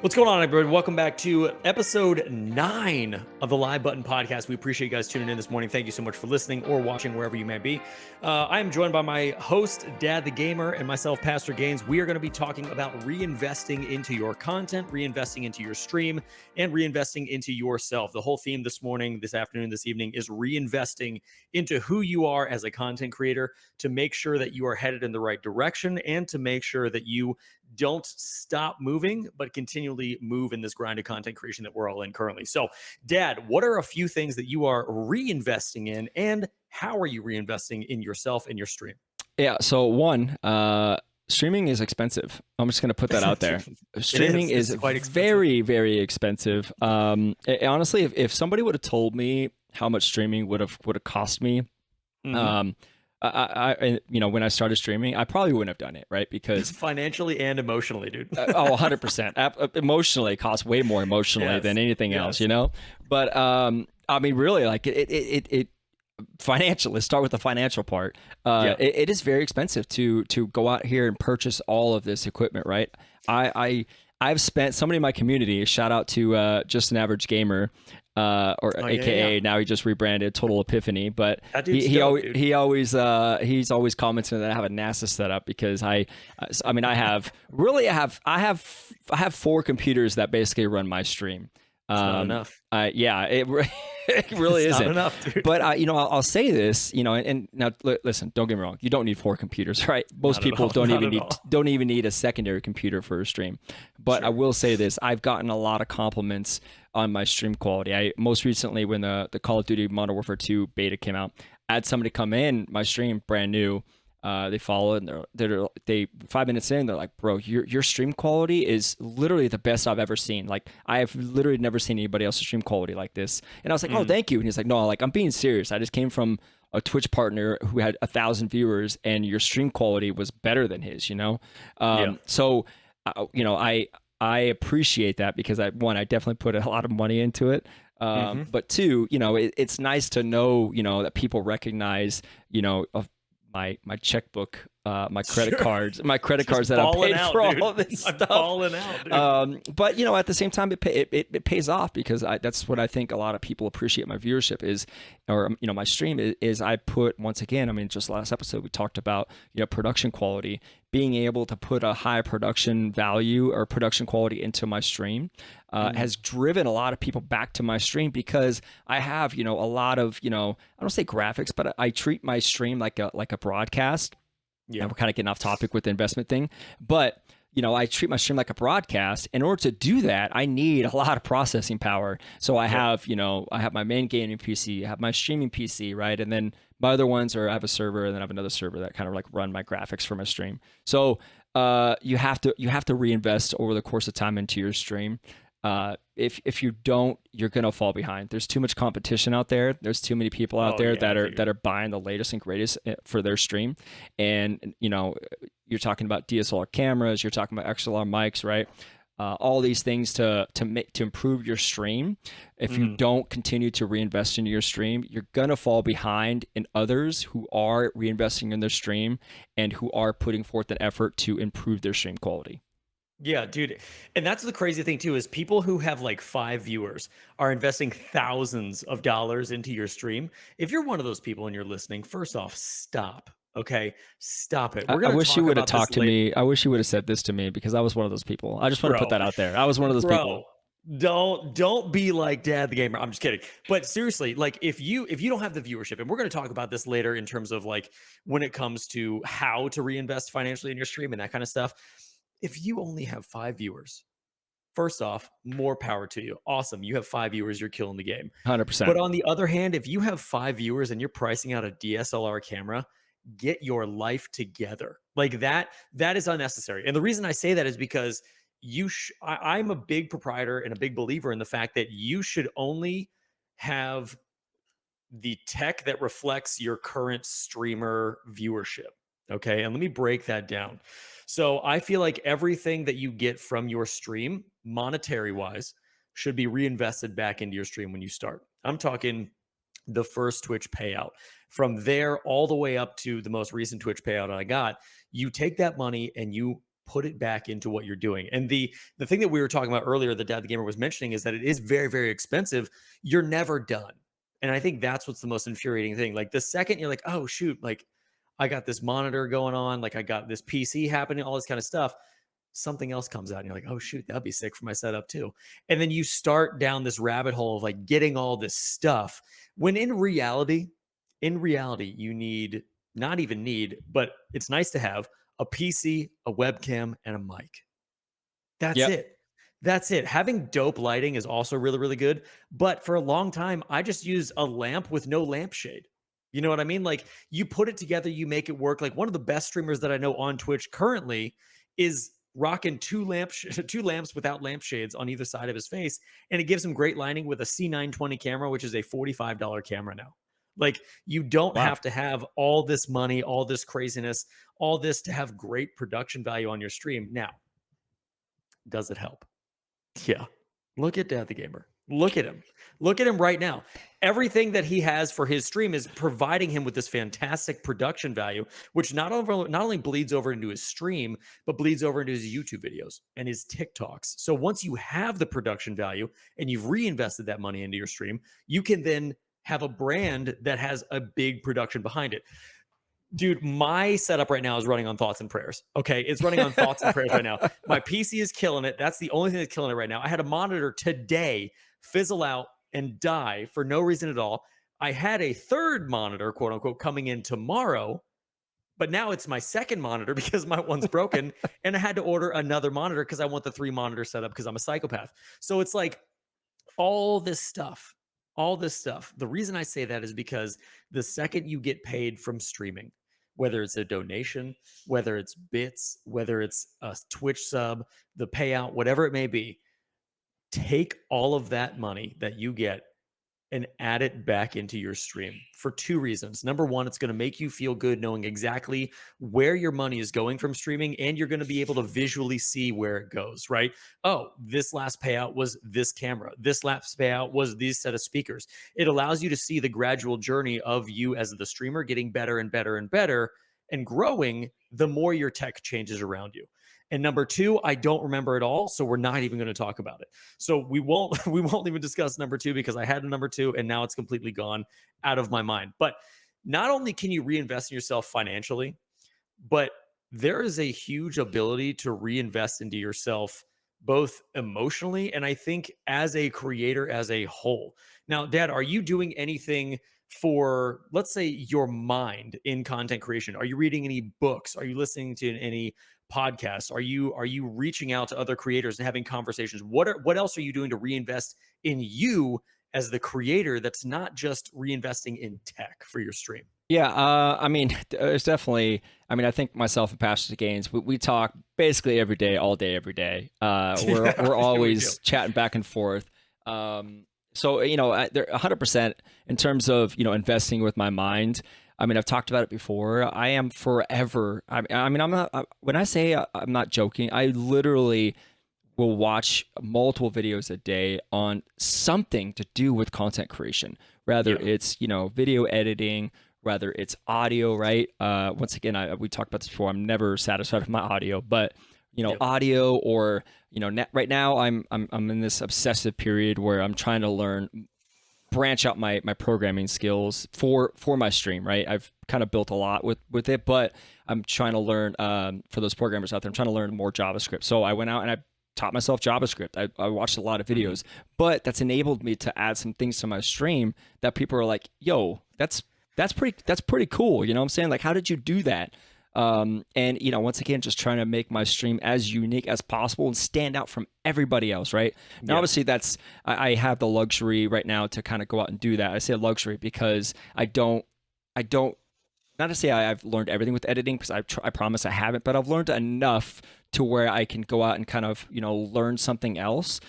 What's going on, everybody? Welcome back to episode 9 of the Live Button Podcast. We appreciate you guys tuning in this morning. Thank you so much for listening or watching wherever you may be. I am joined by my host, Dad the Gamer, and myself, Pastorgainz. We are going to be talking about reinvesting into your content, reinvesting into your stream, and reinvesting into yourself. The whole theme this morning, this afternoon, this evening is reinvesting into who you are as a content creator to make sure that you are headed in the right direction and to make sure that you don't stop moving, but continually move in this grind of content creation that we're all in currently. So, Dad, what are a few things that you are reinvesting in, and how are you reinvesting in yourself and your stream? Yeah. So one, streaming is expensive. I'm just going to put that out there. Streaming is quite expensive. very, very expensive. Honestly, if somebody would have told me how much streaming would have cost me, when I started streaming, I probably wouldn't have done it, right? Because financially and emotionally, dude. 100%. Emotionally, it costs way more emotionally than anything else, you know? But I mean, really, like it financial. Let's start with the financial part. It is very expensive to go out here and purchase all of this equipment, right? I've spent, somebody in my community, shout out to Just an Average Gamer, AKA now he just rebranded Total Epiphany, but he's always commenting that I have a NASA setup because I have 4 computers that basically run my stream. Not enough. It really isn't not enough, dude. But I'll say this, and now listen, don't get me wrong, you don't need 4 computers, right? Most people don't even need a secondary computer for a stream. But sure. I will say this, I've gotten a lot of compliments on my stream quality. I most recently, when the Call of Duty Modern Warfare 2 beta came out, I had somebody come in my stream brand new. They followed, and they 5 minutes in, they're like, bro, your stream quality is literally the best I've ever seen. Like, I have literally never seen anybody else's stream quality like this. And I was like, oh, thank you. And he's like, no, like, I'm being serious. I just came from a Twitch partner who had 1,000 viewers, and your stream quality was better than his, So, I appreciate that because I definitely put a lot of money into it. But 2, it's nice to know, that people recognize, my checkbook, my credit cards that I paid for all this stuff. Balling out, dude. But at the same time, it pays off because that's what I think a lot of people appreciate my viewership is, or my stream is I put, once again, I mean, just last episode we talked about production quality, being able to put a high production value or production quality into my stream has driven a lot of people back to my stream because I have a lot of I don't say graphics, but I treat my stream like a broadcast. Yeah, and we're kind of getting off topic with the investment thing, but I treat my stream like a broadcast. In order to do that, I need a lot of processing power. So I have I have my main gaming PC, I have my streaming PC, right, and then my other ones are I have a server, and then I have another server that kind of like run my graphics for my stream. So you have to reinvest over the course of time into your stream. If you don't, you're gonna fall behind. There's too much competition out there. There's too many people out there that are buying the latest and greatest for their stream. And you're talking about DSLR cameras, you're talking about XLR mics, right? All these things to improve your stream. If you don't continue to reinvest into your stream, you're gonna fall behind in others who are reinvesting in their stream and who are putting forth an effort to improve their stream quality. Yeah, dude. And that's the crazy thing too, is people who have like 5 viewers are investing thousands of dollars into your stream. If you're one of those people and you're listening, first off, stop. Okay, stop it. I wish you would have talked to me. I wish you would have said this to me because I was one of those people. I just want to put that out there. I was one of those people. Don't be like Dad the Gamer. I'm just kidding. But seriously, like if you don't have the viewership, and we're going to talk about this later in terms of like when it comes to how to reinvest financially in your stream and that kind of stuff. If you only have 5 viewers, first off, more power to you. Awesome. You have 5 viewers, you're killing the game. 100%. But on the other hand, if you have 5 viewers and you're pricing out a DSLR camera, get your life together. Like that is unnecessary. And the reason I say that is because I'm a big proprietor and a big believer in the fact that you should only have the tech that reflects your current streamer viewership. Okay. And let me break that down. So I feel like everything that you get from your stream, monetary wise, should be reinvested back into your stream when you start. I'm talking the first Twitch payout. From there all the way up to the most recent Twitch payout I got, you take that money and you put it back into what you're doing. And the thing that we were talking about earlier, the Dad the Gamer was mentioning, is that it is very, very expensive. You're never done. And I think that's what's the most infuriating thing. Like the second you're like, oh shoot, like I got this monitor going on, like I got this PC happening, all this kind of stuff, something else comes out and you're like, oh shoot, that'd be sick for my setup too. And then you start down this rabbit hole of like getting all this stuff, when in reality, you need, not even need, but it's nice to have a PC, a webcam, and a mic. That's Yep. it. That's it. Having dope lighting is also really, really good. But for a long time, I just used a lamp with no lampshade. You know what I mean? Like you put it together, you make it work. Like one of the best streamers that I know on Twitch currently is rocking two lamps without lampshades on either side of his face, and it gives him great lighting with a C920 camera, which is a $45 camera now. Like you don't Wow. have to have all this money, all this craziness, all this to have great production value on your stream. Now, does it help? Yeah. Look at Dad the Gamer. Look at him. Look at him right now. Everything that he has for his stream is providing him with this fantastic production value, which not only bleeds over into his stream, but bleeds over into his YouTube videos and his TikToks. So once you have the production value and you've reinvested that money into your stream, you can then have a brand that has a big production behind it. Dude, my setup right now is running on thoughts and prayers. Okay. It's running on thoughts and prayers right now. My PC is killing it. That's the only thing that's killing it right now. I had a monitor today fizzle out and die for no reason at all. I had a third monitor, quote unquote, coming in tomorrow, but now it's my second monitor because my one's broken. And I had to order another monitor because I want the 3 monitor setup because I'm a psychopath. So it's like all this stuff. The reason I say that is because the second you get paid from streaming, whether it's a donation, whether it's bits, whether it's a Twitch sub, the payout, whatever it may be, take all of that money that you get and add it back into your stream for 2 reasons. Number one, it's going to make you feel good knowing exactly where your money is going from streaming, and you're going to be able to visually see where it goes, right? Oh, this last payout was this camera. This last payout was these set of speakers. It allows you to see the gradual journey of you as the streamer getting better and better and better and growing the more your tech changes around you. And number 2, I don't remember it all, so we're not even going to talk about it. So we won't even discuss number 2 because I had a number 2 and now it's completely gone out of my mind. But not only can you reinvest in yourself financially, but there is a huge ability to reinvest into yourself both emotionally and I think as a creator as a whole. Now, Dad, are you doing anything for, let's say, your mind in content creation? Are you reading any books? Are you listening to any podcasts? Are you reaching out to other creators and having conversations? What else are you doing to reinvest in you as the creator that's not just reinvesting in tech for your stream? Yeah, I mean, it's definitely. I mean, I think myself and Pastorgainz, we talk basically every day, all day, every day. We're always chatting back and forth. So you know, they're 100% in terms of investing with my mind. I mean, I've talked about it before. I am forever. I mean, I'm not. When I say I'm not joking, I literally will watch multiple videos a day on something to do with content creation. Rather it's video editing, whether it's audio, right? Once again, we talked about this before. I'm never satisfied with my audio, but audio or right now I'm in this obsessive period where I'm trying to branch out my programming skills for my stream, right? I've kind of built a lot with it, but I'm trying to learn for those programmers out there. I'm trying to learn more JavaScript. So I went out and I taught myself JavaScript. I watched a lot of videos, but that's enabled me to add some things to my stream that people are like, "Yo, that's pretty cool." You know what I'm saying? Like, how did you do that? And once again, just trying to make my stream as unique as possible and stand out from everybody else, right? Now, obviously, I have the luxury right now to kind of go out and do that. I say luxury because I don't. Not to say I've learned everything with editing, because I promise I haven't, but I've learned enough to where I can go out and kind of learn something else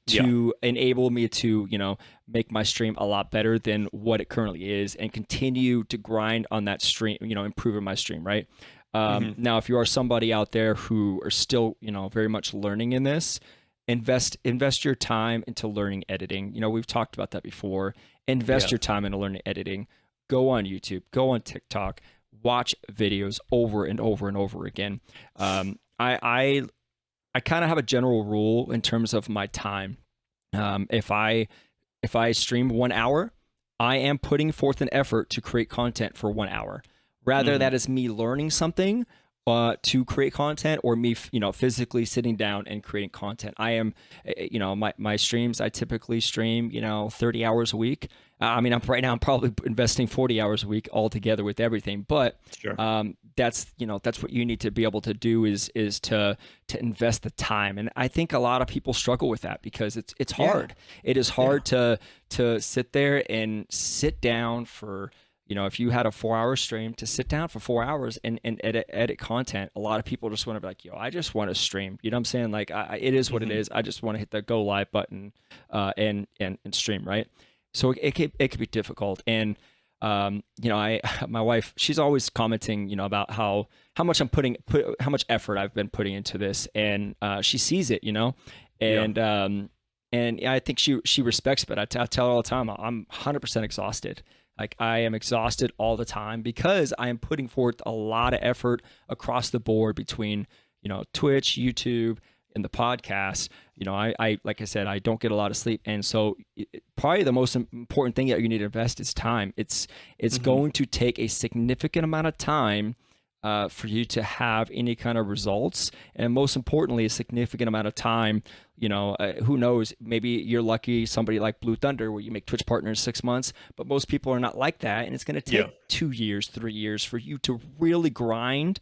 to enable me to make my stream a lot better than what it currently is, and continue to grind on that stream, improving my stream, right? Now, if you are somebody out there who are still very much learning in this, invest your time into learning editing. We've talked about that before. Invest your time into learning editing. Go on YouTube, go on TikTok, watch videos over and over and over again. I kind of have a general rule in terms of my time. If I stream 1 hour, I am putting forth an effort to create content for 1 hour. Rather, Hmm. that is me learning something to create content, or me, physically sitting down and creating content. I am, my streams. I typically stream, 30 hours a week. I mean, right now I'm probably investing 40 hours a week altogether with everything. But Sure. that's what you need to be able to do is to invest the time. And I think a lot of people struggle with that because it's Yeah. hard. It is Yeah. hard to sit there and sit down for, if you had a 4 hour stream, to sit down for 4 hours and edit content. A lot of people just want to be like, yo, I just want to stream. You know what I'm saying? Like, it is what it Hmm. is. I just want to hit the go live button, and stream, right? So it could be difficult. And my wife, she's always commenting, about how much how much effort I've been putting into this, and she sees it, Yeah. and I think she respects. But I tell her all the time, I'm 100% exhausted. Like, I am exhausted all the time because I am putting forth a lot of effort across the board between, Twitch, YouTube, and the podcast. I like I said, I don't get a lot of sleep, and so probably the most important thing that you need to invest is time. It's Hmm. going to take a significant amount of time for you to have any kind of results, and most importantly, a significant amount of time. Who knows? Maybe you're lucky, somebody like Blue Thunder, where you make Twitch partners 6 months, but most people are not like that, and it's going to Yeah. take 2 years, 3 years for you to really grind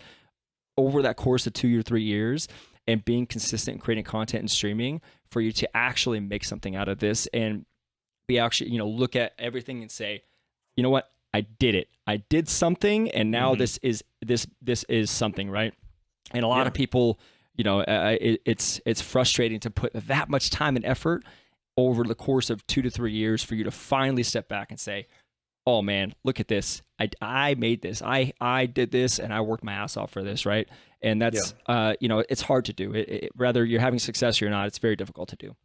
over that course of 2 or 3 years, and being consistent in creating content and streaming, for you to actually make something out of this, and be actually, look at everything and say, you know what, I did it. I did something, and now Hmm. this is something, right? And a lot Yeah. of people, it's frustrating to put that much time and effort over the course of 2 to 3 years for you to finally step back and say, oh man, look at this. I made this. I did this, and I worked my ass off for this, right? And Yeah. that's it's hard to do. Whether you're having success or not, it's very difficult to do.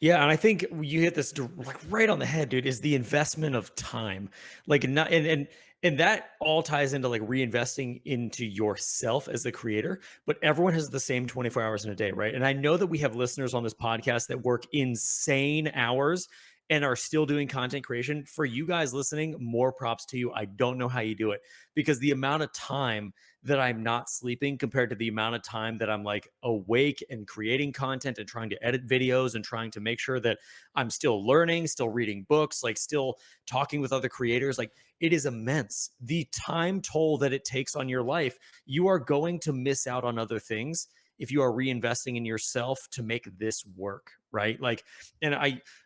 Yeah, and I think you hit this like right on the head, dude. Is the investment of time, like not and that all ties into like reinvesting into yourself as the creator. But everyone has the same 24 hours in a day, right? And I know that we have listeners on this podcast that work insane hours and are still doing content creation. For you guys listening, more props to you. I don't know how you do it because the amount of time that I'm not sleeping compared to the amount of time that I'm like awake and creating content and trying to edit videos and trying to make sure that I'm still learning, still reading books, like still talking with other creators. Like, it is immense. The time toll that it takes on your life, you are going to miss out on other things if you are reinvesting in yourself to make this work, right? Like, and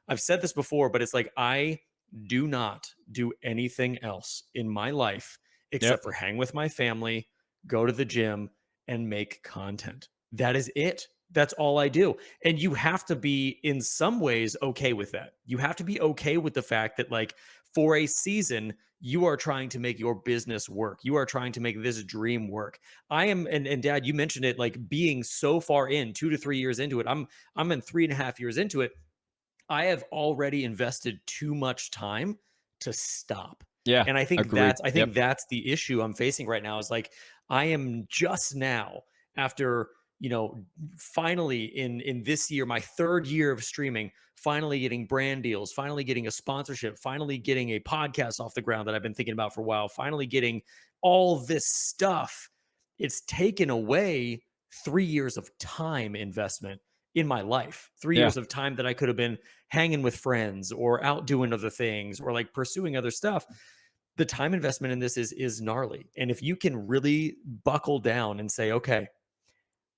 I've said this before, but it's like I do not do anything else in my life Yep. except for hang with my family, go to the gym, and make content. That is it. That's all I do. And you have to be, in some ways, okay with that. You have to be okay with the fact that, like, for a season, you are trying to make your business work. You are trying to make this dream work. I am, and Dad, you mentioned it, like being so far in, 2 to 3 years into it. I'm in 3.5 years into it. I have already invested too much time to stop. Yeah. And I think Agreed. that's I Yep. think that's the issue I'm facing right now is like I am just now after, finally in this year, my third year of streaming, finally getting brand deals, finally getting a sponsorship, finally getting a podcast off the ground that I've been thinking about for a while, finally getting all this stuff. It's taken away 3 years of time investment in my life, 3 Yeah. years of time that I could have been hanging with friends or out doing other things or like pursuing other stuff. The time investment in this is gnarly. And if you can really buckle down and say, okay,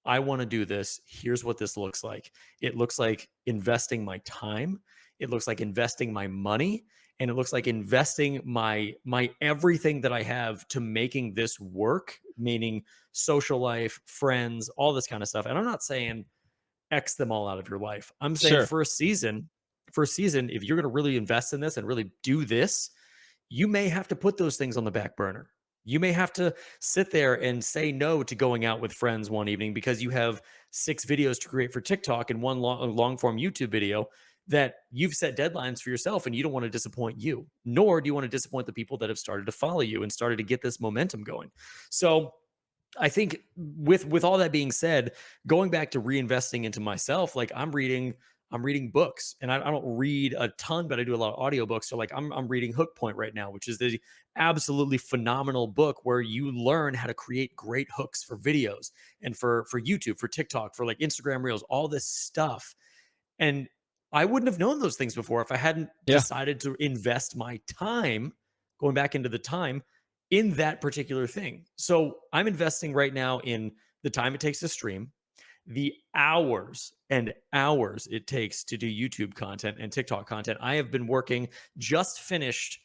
I want to do this. Here's what this looks like. It looks like investing my time. It looks like investing my money, and it looks like investing my everything that I have to making this work, meaning social life, friends, all this kind of stuff. And I'm not saying X them all out of your life. I'm saying Sure. for a season, if you're going to really invest in this and really do this, you may have to put those things on the back burner. You may have to sit there and say no to going out with friends one evening because you have 6 videos to create for TikTok and one long form YouTube video that you've set deadlines for yourself, and you don't want to disappoint you, nor do you want to disappoint the people that have started to follow you and started to get this momentum going. So I think with all that being said, going back to reinvesting into myself, like I'm reading books, and I don't read a ton, but I do a lot of audiobooks. So like I'm reading Hook Point right now, which is the absolutely phenomenal book where you learn how to create great hooks for videos and for YouTube, for TikTok, for like Instagram Reels, all this stuff. And I wouldn't have known those things before if I hadn't Yeah. decided to invest my time, going back into the time, in that particular thing. So I'm investing right now in the time it takes to stream, the hours and hours it takes to do YouTube content and TikTok content. I have been working, just finished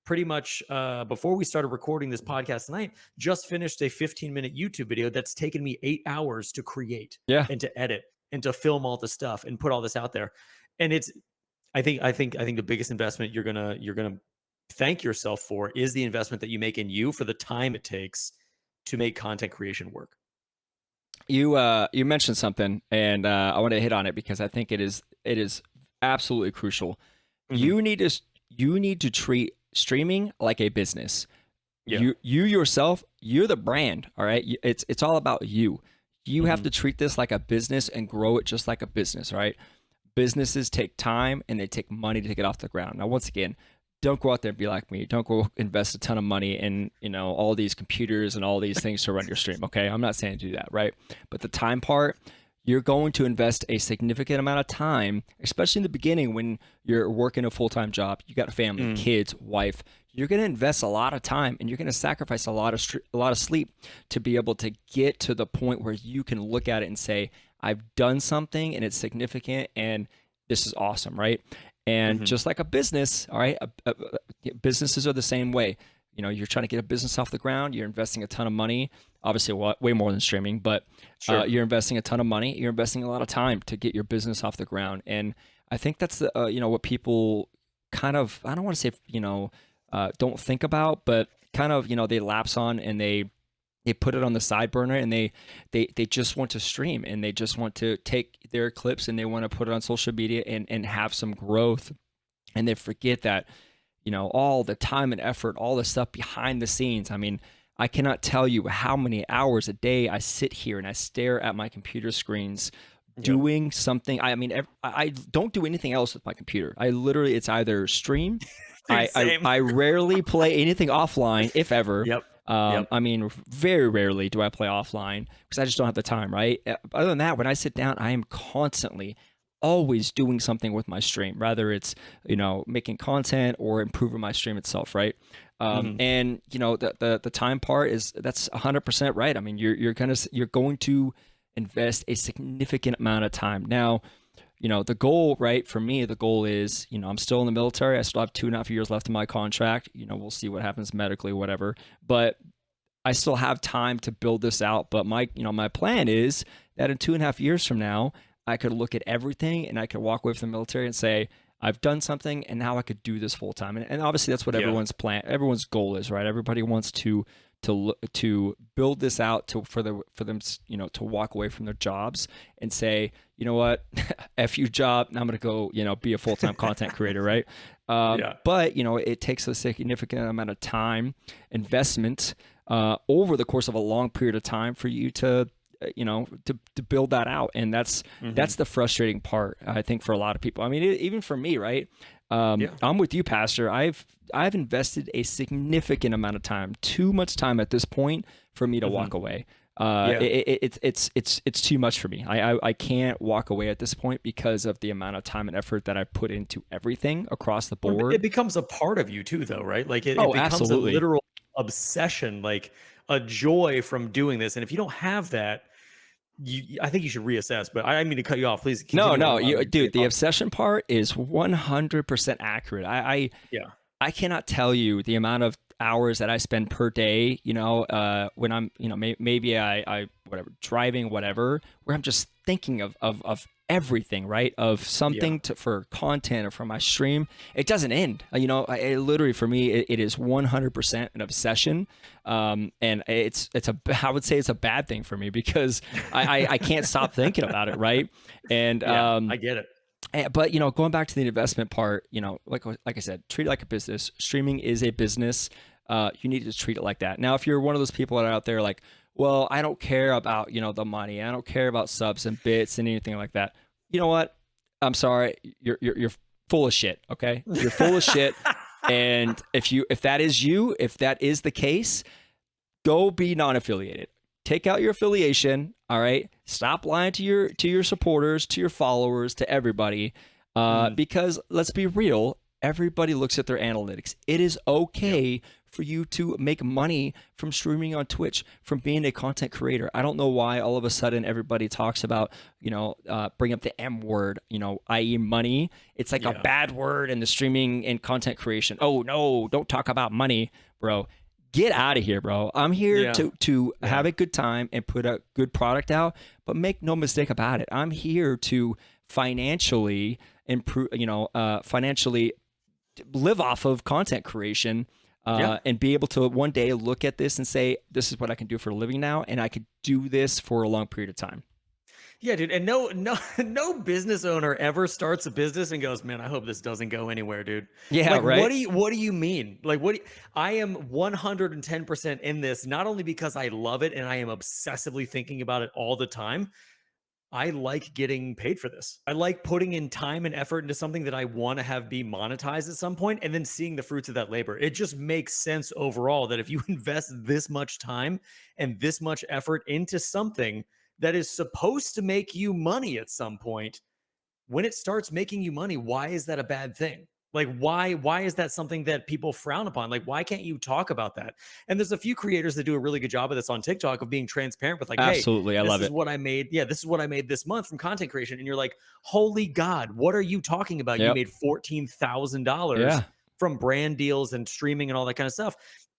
pretty much before we started recording this podcast tonight, just finished a 15-minute YouTube video that's taken me 8 hours to create Yeah. and to edit and to film all the stuff and put all this out there. And it's I think the biggest investment you're gonna thank yourself for is the investment that you make in you for the time it takes to make content creation work. You mentioned something, and I want to hit on it because I think it is absolutely crucial. Mhm. You need to treat streaming like a business. Yeah. You yourself, you're the brand, all right? It's all about you. You have Mhm. to treat this like a business and grow it just like a business, right? Businesses take time and they take money to get off the ground. Now, once again, don't go out there and be like me. Don't go invest a ton of money in, all these computers and all these things to run your stream. Okay. I'm not saying to do that, right? But the time part, you're going to invest a significant amount of time, especially in the beginning when you're working a full-time job. You got a family, Mm. kids, wife. You're going to invest a lot of time and you're going to sacrifice a lot of sleep to be able to get to the point where you can look at it and say, I've done something and it's significant and this is awesome, right? And Mhm. just like a business, all right, businesses are the same way. You're trying to get a business off the ground. You're investing a ton of money, obviously way more than streaming, but Sure. you're investing a ton of money. You're investing a lot of time to get your business off the ground. And I think that's what people kind of, I don't want to say, don't think about, but kind of, they lapse on and they put it on the side burner and they just want to stream and they just want to take their clips and they want to put it on social media and have some growth, and they forget that all the time and effort, all the stuff behind the scenes. I mean, I cannot tell you how many hours a day I sit here and I stare at my computer screens Yep. doing something. I mean, I don't do anything else with my computer. I literally, it's either stream. Dude, I, I, same. I rarely play anything offline, if ever. Yep. Yep. I mean, very rarely do I play offline because I just don't have the time, right? Other than that, when I sit down, I am constantly always doing something with my stream, rather it's, making content or improving my stream itself, right? Mhm. And the time part that's 100% right. I mean, you're going to invest a significant amount of time. Now, the goal, right, for me, the goal is, I'm still in the military. I still have 2.5 years left in my contract. We'll see what happens medically, whatever. But I still have time to build this out. But my plan is that in 2.5 years from now, I could look at everything and I could walk away from the military and say, I've done something and now I could do this full time. And obviously that's what Yeah. everyone's goal is, right? Everybody wants to build this out for them, to walk away from their jobs and say, you know what, F you job. Now I'm going to go, be a full-time content creator. Right. Yeah. But it takes a significant amount of time investment, over the course of a long period of time for you to build that out. And that's Mhm. the frustrating part, I think, for a lot of people. I mean, even for me, right? Yeah. I'm with you, Pastor. I've invested a significant amount of time, too much time at this point for me to walk Mhm. away. Yeah. It's too much for me. I can't walk away at this point because of the amount of time and effort that I put into everything across the Well, board. it becomes a part of you too, though, right? Like it Oh, becomes a absolutely. literal obsession, like a joy from doing this. And if you don't have that, I think you should reassess. But I didn't mean to cut you off. Please No, continue no, on. dude, the Thought. obsession part is 100% accurate. Yeah. I cannot tell you the amount of hours that I spend per day, when I'm, maybe I whatever, driving, whatever, where I'm just thinking of everything, right? Of Yeah. something for content or for my stream. It doesn't end. Literally for me, it is 100% an obsession. And I would say it's a bad thing for me because I can't stop thinking about it, right? And, Yeah. I get it. but going back to the investment part, like I said, treat it like a business. Streaming is a business. You need to treat it like that. Now, if you're one of those people that are out there like, well, I don't care about, the money. I don't care about subs and bits and anything like that. You know what? I'm sorry. You're full of shit. Okay. You're full of shit. And if that is you, if that is the case, go be non-affiliated. Take out your affiliation. All right. Stop lying to your supporters, to your followers, to everybody. Because let's be real, everybody looks at their analytics. It is okay for you to make money from streaming on Twitch, from being a content creator. I don't know why all of a sudden everybody talks about, bring up the M word, i.e. money. It's like a bad word in the streaming and content creation. Oh no, don't talk about money, bro. Get out of here, bro. I'm here to have a good time and put a good product out, but make no mistake about it. I'm here to financially improve, financially live off of content creation. And be able to one day look at this and say, this is what I can do for a living now, and I could do this for a long period of time. Yeah, dude. And no business owner ever starts a business and goes, man, I hope this doesn't go anywhere, dude. Yeah, like, right. What do you mean? Like, I am 110% in this, not only because I love it and I am obsessively thinking about it all the time. I like getting paid for this. I like putting in time and effort into something that I want to have be monetized at some point and then seeing the fruits of that labor. It just makes sense overall that if you invest this much time and this much effort into something that is supposed to make you money at some point, when it starts making you money, why is that a bad thing? Like, why is that something that people frown upon? Like, why can't you talk about that? And there's a few creators that do a really good job of this on TikTok of being transparent with like, absolutely, hey, I love this is it. what I made. Yeah, this is what I made this month from content creation. And you're like, holy God, what are you talking about? You made $14,000 from brand deals and streaming and all that kind of stuff.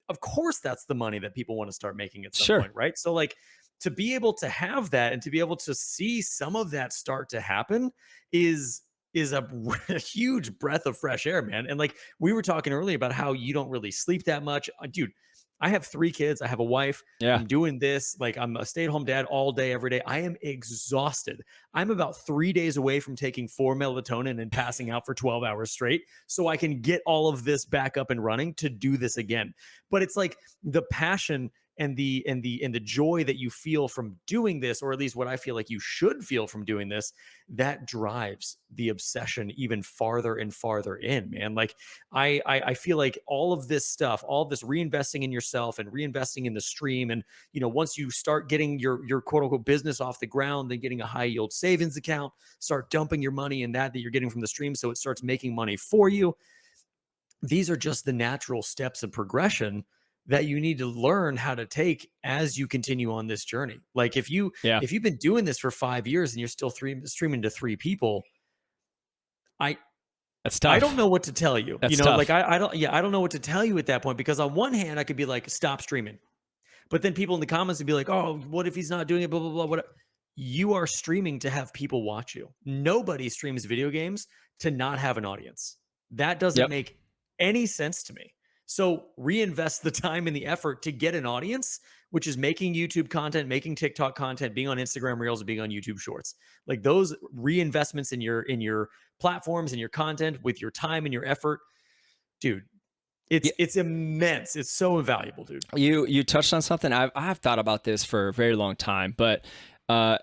Of course, that's the money that people want to start making at some point, right? So like, to be able to have that and to be able to see some of that start to happen is a huge breath of fresh air, man. And like we were talking earlier about how you don't really sleep that much. Dude, I have 3 kids. I have a wife. I'm doing this. Like I'm a stay-at-home dad all day, every day. I am exhausted. I'm about 3 days away from taking 4 melatonin and passing out for 12 hours straight so I can get all of this back up and running to do this again. But it's like the passion and the joy that you feel from doing this, or at least what I feel like you should feel from doing this, that drives the obsession even farther and farther in, man. Like I feel like all of this stuff, all of this reinvesting in yourself and reinvesting in the stream, and once you start getting your quote unquote business off the ground, then getting a high yield savings account, start dumping your money in that you're getting from the stream, so it starts making money for you. These are just the natural steps of progression that you need to learn how to take as you continue on this journey. Like if you've been doing this for 5 years and you're still streaming to 3 people, that's tough. I don't know what to tell you. That's tough. Like I don't know what to tell you at that point, because on one hand I could be like, stop streaming. But then people in the comments would be like, oh, what if he's not doing it? Blah, blah, blah. What? You are streaming to have people watch you. Nobody streams video games to not have an audience. That doesn't make any sense to me. So reinvest the time and the effort to get an audience, which is making YouTube content, making TikTok content, being on Instagram Reels, and being on YouTube Shorts. Like those reinvestments in your platforms and your content with your time and your effort, dude, it's immense. It's so invaluable, dude. You touched on something. I've thought about this for a very long time, but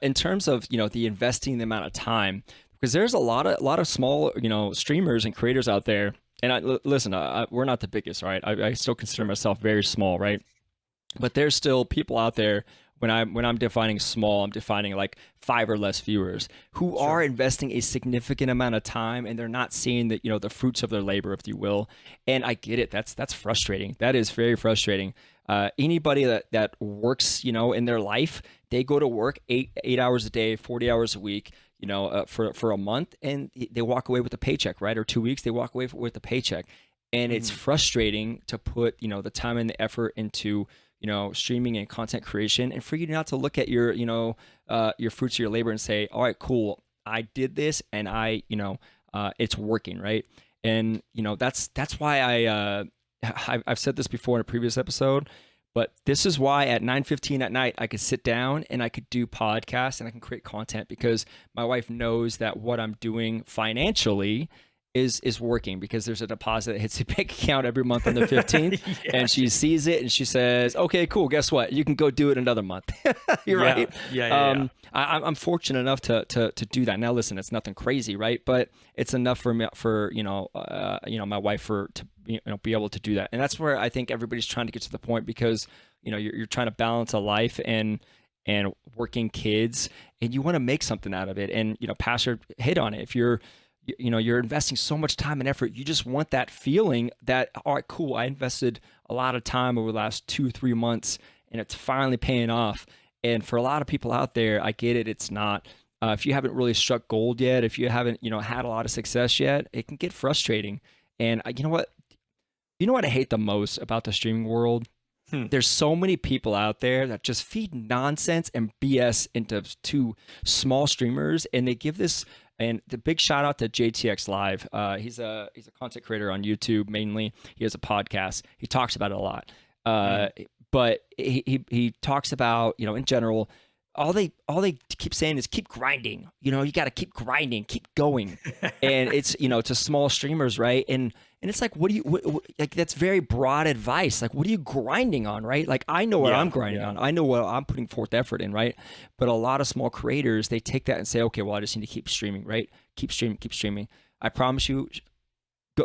in terms of the investing the amount of time, because there's a lot of small streamers and creators out there. And listen, we're not the biggest, right? I still consider myself very small, right? But there's still people out there. When I'm defining small, I'm defining like 5 or less viewers who are investing a significant amount of time, and they're not seeing the fruits of their labor, if you will. And I get it. That's frustrating. That is very frustrating. Anybody that works, in their life, they go to work 8 hours a day, 40 hours a week, for a month, and they walk away with a paycheck, right? Or 2 weeks, they walk away with a paycheck. And it's frustrating to put, the time and the effort into, streaming and content creation, and for you not to look at your fruits of your labor and say, all right, cool, I did this and it's working, right? And, that's why I've said this before in a previous episode, but this is why at 9:15 at night, I could sit down and I could do podcasts and I can create content, because my wife knows that what I'm doing financially is working, because there's a deposit that hits the bank account every month on the 15th. And she sees it and she says, okay, cool. Guess what? You can go do it another month. You're right. I'm fortunate enough to do that. Now, listen, it's nothing crazy, right? But it's enough for me, for, my wife to be able to do that. And that's where I think everybody's trying to get to the point, because, you're trying to balance a life and working kids, and you want to make something out of it. And, Pastor hit on it. If you're investing so much time and effort, you just want that feeling that, all right, cool, I invested a lot of time over the last 2-3 months and it's finally paying off. And for a lot of people out there, I get it, it's not. If you haven't really struck gold yet, if you haven't, had a lot of success yet, it can get frustrating. And you know what I hate the most about the streaming world? There's so many people out there that just feed nonsense and BS into small streamers, and they give this. And the big shout out to JTX Live. He's a content creator on YouTube mainly. He has a podcast. He talks about it a lot. But he talks about, in general, all they keep saying is keep grinding. You got to keep grinding, keep going. And it's, to small streamers, right? And it's like, what that's very broad advice. Like, what are you grinding on, right? Like, I know what I'm grinding on. I know what I'm putting forth effort in, right? But a lot of small creators, they take that and say, okay, well, I just need to keep streaming, right? Keep streaming. I promise you,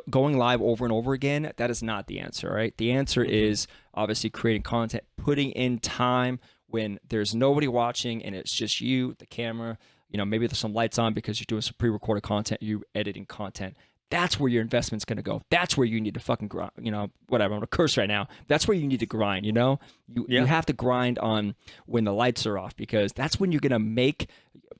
going live over and over again, that is not the answer, right? The answer is obviously creating content, putting in time when there's nobody watching and it's just you, the camera, maybe there's some lights on because you're doing some pre-recorded content, you editing content. That's where your investment's going to go. That's where you need to fucking grind, whatever. I'm going to curse right now. That's where you need to grind, You have to grind on when the lights are off, because that's when you're going to make,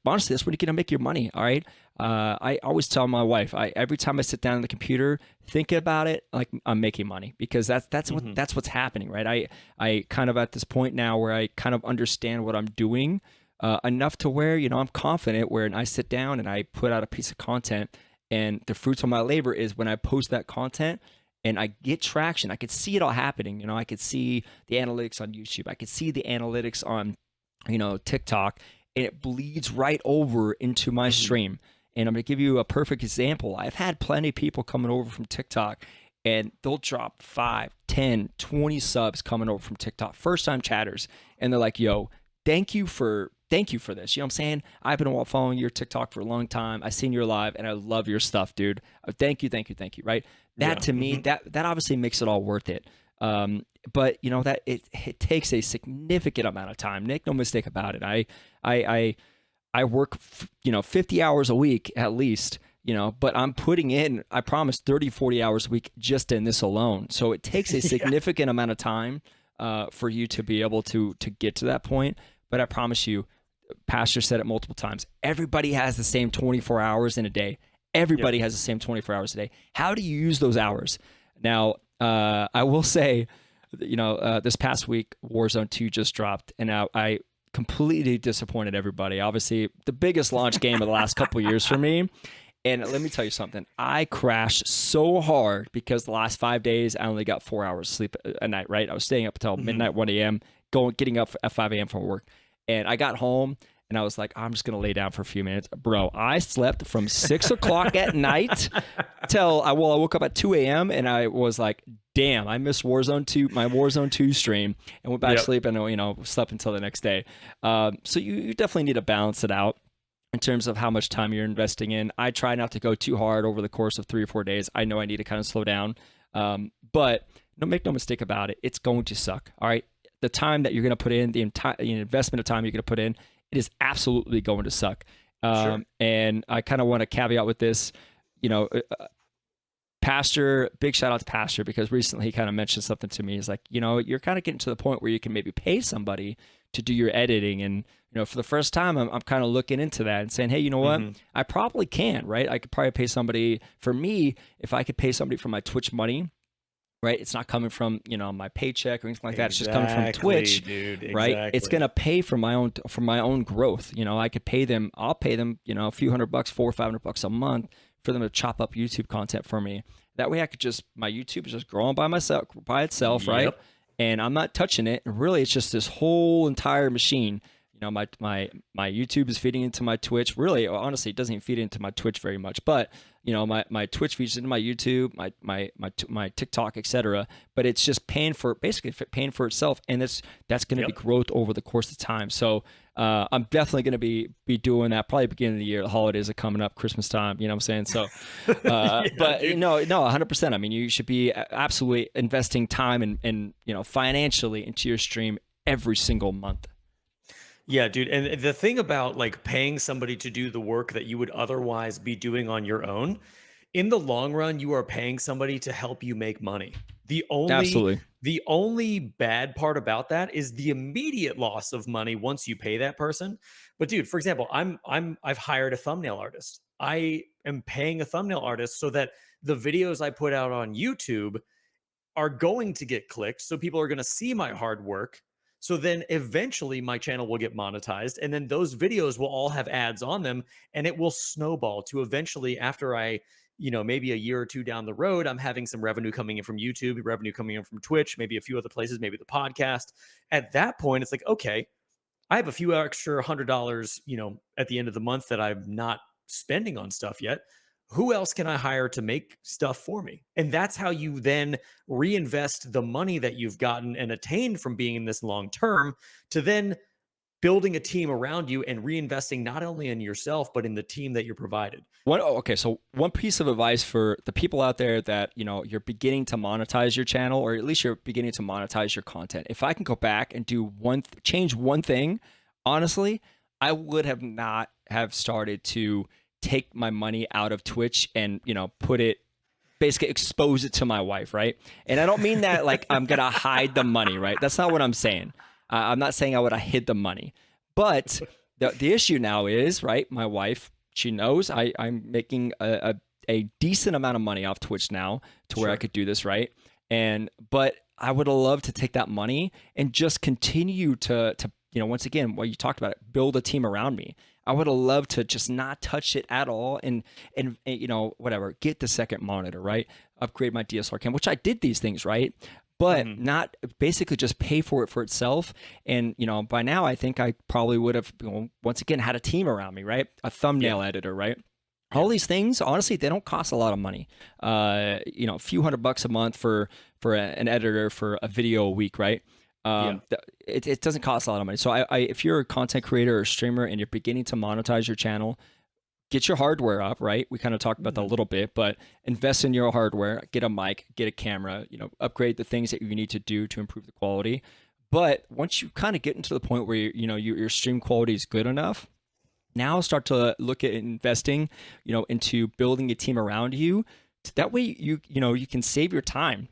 honestly, that's when you're going to make your money, all right? I always tell my wife, every time I sit down on the computer, think about it like I'm making money, because that's what's happening, right? I kind of at this point now where I kind of understand what I'm doing enough to where, I'm confident where I sit down and I put out a piece of content, and the fruits of my labor is when I post that content and I get traction. I could see it all happening. I could see the analytics on YouTube. I could see the analytics on, TikTok, and it bleeds right over into my stream. And I'm going to give you a perfect example. I've had plenty of people coming over from TikTok, and they'll drop 5, 10, 20 subs coming over from TikTok, first time chatters. And they're like, yo, thank you for this. You know what I'm saying? I've been following your TikTok for a long time. I seen your live and I love your stuff, dude. Thank you. Right? That to me, that obviously makes it all worth it. But that it takes a significant amount of time. Make no mistake about it. I work, 50 hours a week at least, but I'm putting in, I promise, 30, 40 hours a week just in this alone. So it takes a significant amount of time for you to be able to get to that point. But I promise you, Pastor said it multiple times, everybody has the same 24 hours in a day. Everybody has the same 24 hours a day. How do you use those hours? Now, I will say, this past week, Warzone 2 just dropped, and I completely disappointed everybody. Obviously, the biggest launch game of the last couple of years for me. And let me tell you something. I crashed so hard because the last 5 days, I only got 4 hours sleep a night, right? I was staying up until midnight, 1 a.m., getting up at 5 a.m. from work. And I got home and I was like, I'm just going to lay down for a few minutes. Bro, I slept from 6 o'clock at night till I woke up at 2 a.m. and I was like, damn, I missed Warzone 2, my Warzone 2 stream, and went back to sleep and, slept until the next day. So you definitely need to balance it out in terms of how much time you're investing in. I try not to go too hard over the course of 3 or 4 days. I know I need to kind of slow down. But make no mistake about it. It's going to suck. All right. The time that you're going to put in, the entire investment of time you're going to put in, it is absolutely going to suck. And I kind of want to caveat with this, Pastor, big shout out to Pastor, because recently he kind of mentioned something to me. He's like, you're kind of getting to the point where you can maybe pay somebody to do your editing. And, for the first time, I'm kind of looking into that and saying, hey, you know what? I probably can, right? I could probably pay somebody. For me, if I could pay somebody for my Twitch money, right? It's not coming from, my paycheck or anything like that. It's just coming from Twitch, dude, right? It's going to pay for my own growth. I could pay them, I'll pay them, a few $100, $400 or $500 a month for them to chop up YouTube content for me. That way I could my YouTube is just growing by itself, right? And I'm not touching it. And really it's just this whole entire machine. My YouTube is feeding into my Twitch. Really, honestly, it doesn't even feed into my Twitch very much, but my Twitch feeds into my YouTube, my TikTok, etc. But it's just basically paying for itself, and that's going to be Yep. growth over the course of time. So I'm definitely going to be doing that probably beginning of the year. The holidays are coming up, Christmas time. You know what I'm saying? So, Yeah, but dude. no, 100%. I mean, you should be absolutely investing time and financially into your stream every single month. Yeah, dude. And the thing about like paying somebody to do the work that you would otherwise be doing on your own, in the long run, you are paying somebody to help you make money. The only Absolutely. the only bad part about that is the immediate loss of money once you pay that person. But dude, for example, I've hired a thumbnail artist. I am paying a thumbnail artist so that the videos I put out on YouTube are going to get clicked. So people are going to see my hard work. So then eventually my channel will get monetized. And then those videos will all have ads on them and it will snowball to eventually, after maybe a year or two down the road, I'm having some revenue coming in from YouTube, revenue coming in from Twitch, maybe a few other places, maybe the podcast. At that point, it's like, okay, I have a few extra $100, at the end of the month that I'm not spending on stuff yet. Who else can I hire to make stuff for me? And that's how you then reinvest the money that you've gotten and attained from being in this long term to then building a team around you and reinvesting not only in yourself, but in the team that you're provided. Okay, so one piece of advice for the people out there that, you're beginning to monetize your channel, or at least you're beginning to monetize your content. If I can go back and change one thing, honestly, I would have not have started to take my money out of Twitch and, put it, basically expose it to my wife, right? And I don't mean that like I'm gonna hide the money, right? That's not what I'm saying. I'm not saying I would have hid the money, but the issue now is, right? My wife, she knows I'm making a decent amount of money off Twitch now to where I Sure. could do this, right? But I would have loved to take that money and just continue to once again, what you talked about, it, build a team around me. I would have loved to just not touch it at all and whatever, get the second monitor, right? Upgrade my DSLR cam, which I did these things, right? But Mhm. not basically just pay for it for itself. And by now I think I probably would have once again had a team around me, right? A Yeah. thumbnail editor, right? Yeah. All these things, honestly, they don't cost a lot of money. A few $100 a month for an editor for a video a week, right? Yeah. It doesn't cost a lot of money. So if you're a content creator or streamer and you're beginning to monetize your channel, get your hardware up, right? We kind of talked about that a Mhm. little bit, but invest in your hardware, get a mic, get a camera, upgrade the things that you need to do to improve the quality. But once you kind of get into the point where your stream quality is good enough, now start to look at investing, into building a team around you. That way you can save your time.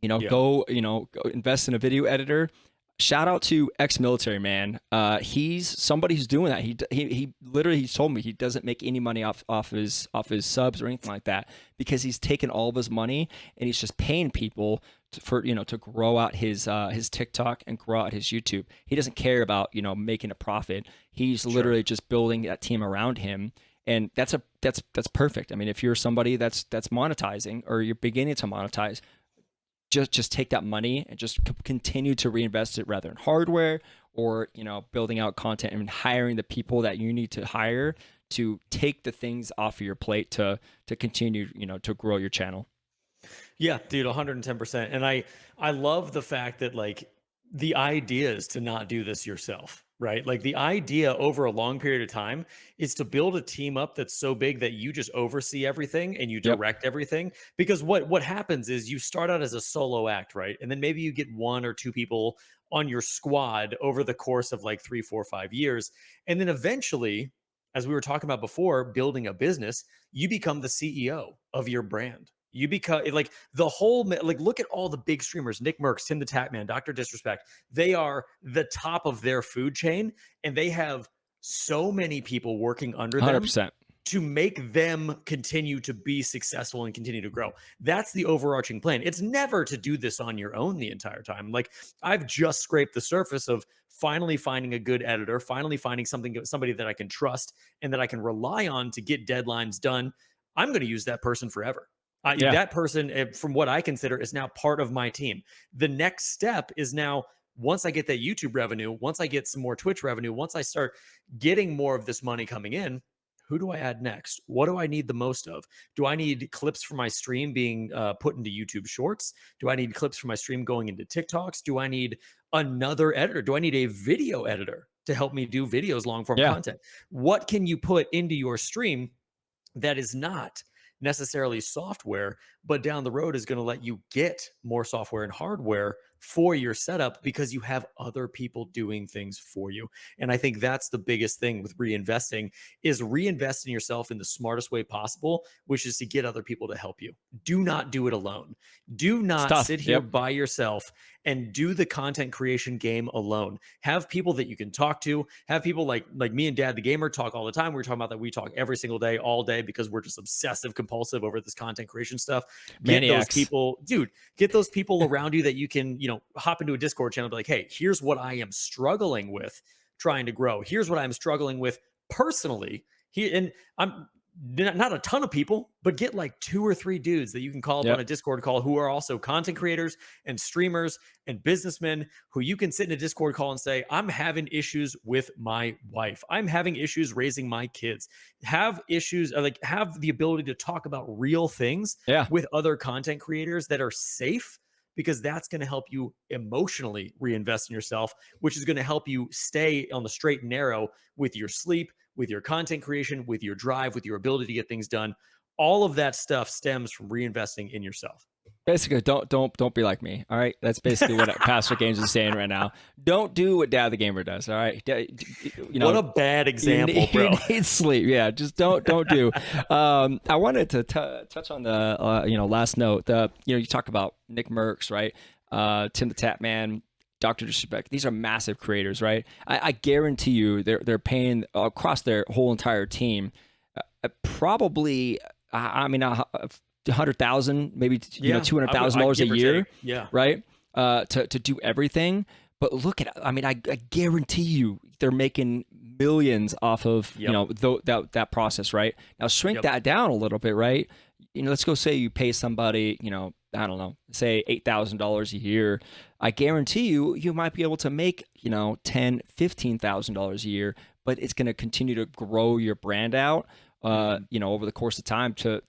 Yeah. Go invest in a video editor. Shout out to ex-military man. He's somebody who's doing that. He literally he's told me he doesn't make any money off his subs or anything like that because he's taken all of his money and he's just paying people to grow out his TikTok and grow out his YouTube. He doesn't care about making a profit. He's Sure. literally just building that team around him, and that's perfect. I mean, if you're somebody that's monetizing or you're beginning to monetize, just take that money and just continue to reinvest it rather in hardware or building out content and hiring the people that you need to hire to take the things off of your plate to continue to grow your channel. Yeah, dude, 110%. And I love the fact that like the idea is to not do this yourself, right? Like the idea over a long period of time is to build a team up that's so big that you just oversee everything and you Yep. direct everything. Because what happens is you start out as a solo act, right? And then maybe you get one or two people on your squad over the course of like 3, 4, 5 years. And then eventually, as we were talking about before, building a business, you become the CEO of your brand. You become like the whole like look at all the big streamers, Nick Merckx, Tim the Tatman, Dr. Disrespect. They are the top of their food chain and they have so many people working under them 100%. to make them continue to be successful and continue to grow. That's the overarching plan. It's never to do this on your own the entire time. Like I've just scraped the surface of finally finding a good editor, finally finding somebody that I can trust and that I can rely on to get deadlines done. I'm going to use that person forever. Yeah. That person, from what I consider, is now part of my team. The next step is now once I get that YouTube revenue, once I get some more Twitch revenue, once I start getting more of this money coming in, who do I add next? What do I need the most of? Do I need clips for my stream being put into YouTube Shorts? Do I need clips for my stream going into TikToks? Do I need another editor? Do I need a video editor to help me do videos, long form content? What can you put into your stream that is not necessarily software, but down the road is going to let you get more software and hardware for your setup because you have other people doing things for you? And I think that's the biggest thing with reinvesting, is reinvest in yourself in the smartest way possible, which is to get other people to help you. Do not do it alone. Do not sit here by yourself and do the content creation game alone. Have people that you can talk to. Have people like me and Dad the Gamer talk all the time. We're talking about that. We talk every single day, all day, because we're just obsessive compulsive over this content creation stuff. Get those people, dude, get those people around you that you can, hop into a Discord channel and be like, hey, here's what I am struggling with trying to grow. Here's what I'm struggling with personally. And I'm not a ton of people, but get like 2 or 3 dudes that you can call up on a Discord call who are also content creators and streamers and businessmen, who you can sit in a Discord call and say, I'm having issues with my wife. I'm having issues raising my kids. Have issues, have the ability to talk about real things with other content creators that are safe, because that's going to help you emotionally reinvest in yourself, which is going to help you stay on the straight and narrow with your sleep, with your content creation, with your drive, with your ability to get things done. All of that stuff stems from reinvesting in yourself. Basically, don't be like me. All right, that's basically what Pastorgainz is saying right now. Don't do what Dad the Gamer does. All right, what a bad example, bro. You need sleep. Yeah, just don't do. I wanted to touch on the last note. You talk about Nick Merckx, right? Tim the Tap Man, Dr. Disrespect. These are massive creators, right? I guarantee you, they're paying across their whole entire team probably. $100,000, maybe $200,000 a year, right? To do everything. But look at, I guarantee you, they're making millions off of that process, right? Now shrink that down a little bit, right? Let's go say you pay somebody, I don't know, say $8,000 a year. I guarantee you might be able to make $10,000, $15,000 a year, but it's going to continue to grow your brand out, over the course of time to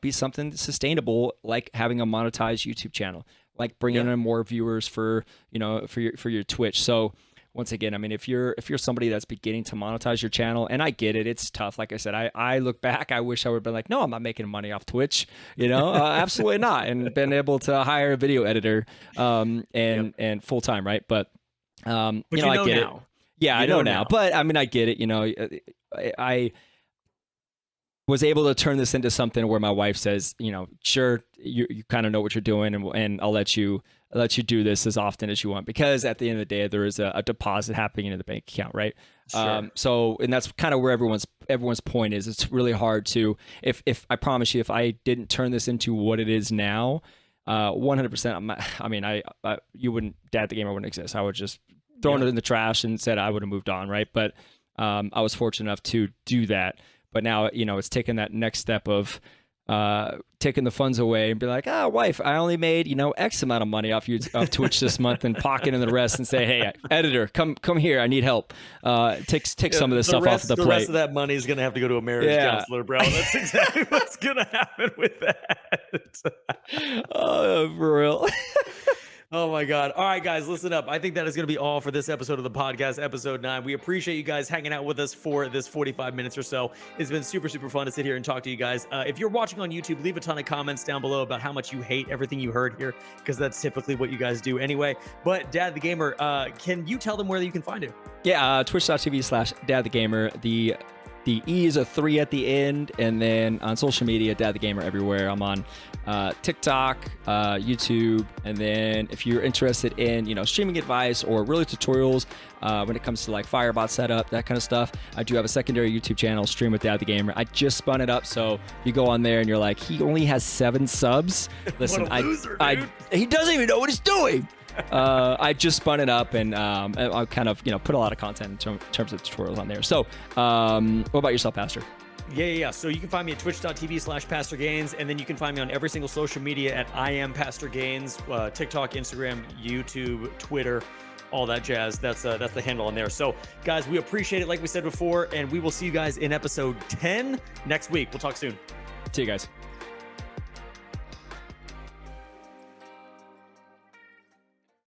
be something sustainable, like having a monetized YouTube channel, like bringing in more viewers for your Twitch. So once again, if you're somebody that's beginning to monetize your channel, and I get it, it's tough. Like I said, I look back, I wish I would have been like, no, I'm not making money off Twitch, absolutely not, and been able to hire a video editor, and full time, right? But I get it. Yeah, I know now. But I get it. I was able to turn this into something where my wife says, sure, you kind of know what you're doing, and I'll let you do this as often as you want, because at the end of the day, there is a deposit happening in the bank account, right? Sure. And that's kind of where everyone's point is. It's really hard to, if I promise you, if I didn't turn this into what it is now, 100%, you wouldn't, Dad the Gamer wouldn't exist. I would just thrown it in the trash and said I would have moved on, right? But I was fortunate enough to do that. But now, it's taking that next step of taking the funds away and be like, wife, I only made, X amount of money off Twitch this month, and pocketing the rest and say, hey, editor, come here. I need help. Take some of this stuff off the plate. The rest of that money is going to have to go to a marriage counselor, bro. That's exactly what's going to happen with that. Oh, for real. Oh my God. All right, guys, listen up. I think that is going to be all for this episode of the podcast, episode 9. We appreciate you guys hanging out with us for this 45 minutes or so. It's been super, super fun to sit here and talk to you guys. If you're watching on YouTube, leave a ton of comments down below about how much you hate everything you heard here, because that's typically what you guys do anyway. But Dad the Gamer, can you tell them where you can find it? Yeah, twitch.tv/DadTheGamer. The E is a 3 at the end, and then on social media, Dad the Gamer everywhere. I'm on TikTok, YouTube, and then if you're interested in streaming advice or really tutorials when it comes to like Firebot setup, that kind of stuff, I do have a secondary YouTube channel, Stream with Dad the Gamer. I just spun it up, so you go on there and you're like, he only has 7 subs. Listen, what a loser, dude. He doesn't even know what he's doing. I just spun it up, and I kind of put a lot of content in terms of tutorials on there. So what about yourself, Pastor? Yeah. So you can find me at twitch.tv/PastorGainz, and then you can find me on every single social media at iampastorgainz, TikTok, Instagram, YouTube, Twitter, all that jazz. That's the handle on there. So guys, we appreciate it, like we said before, and we will see you guys in episode 10 next week. We'll talk soon. See you guys.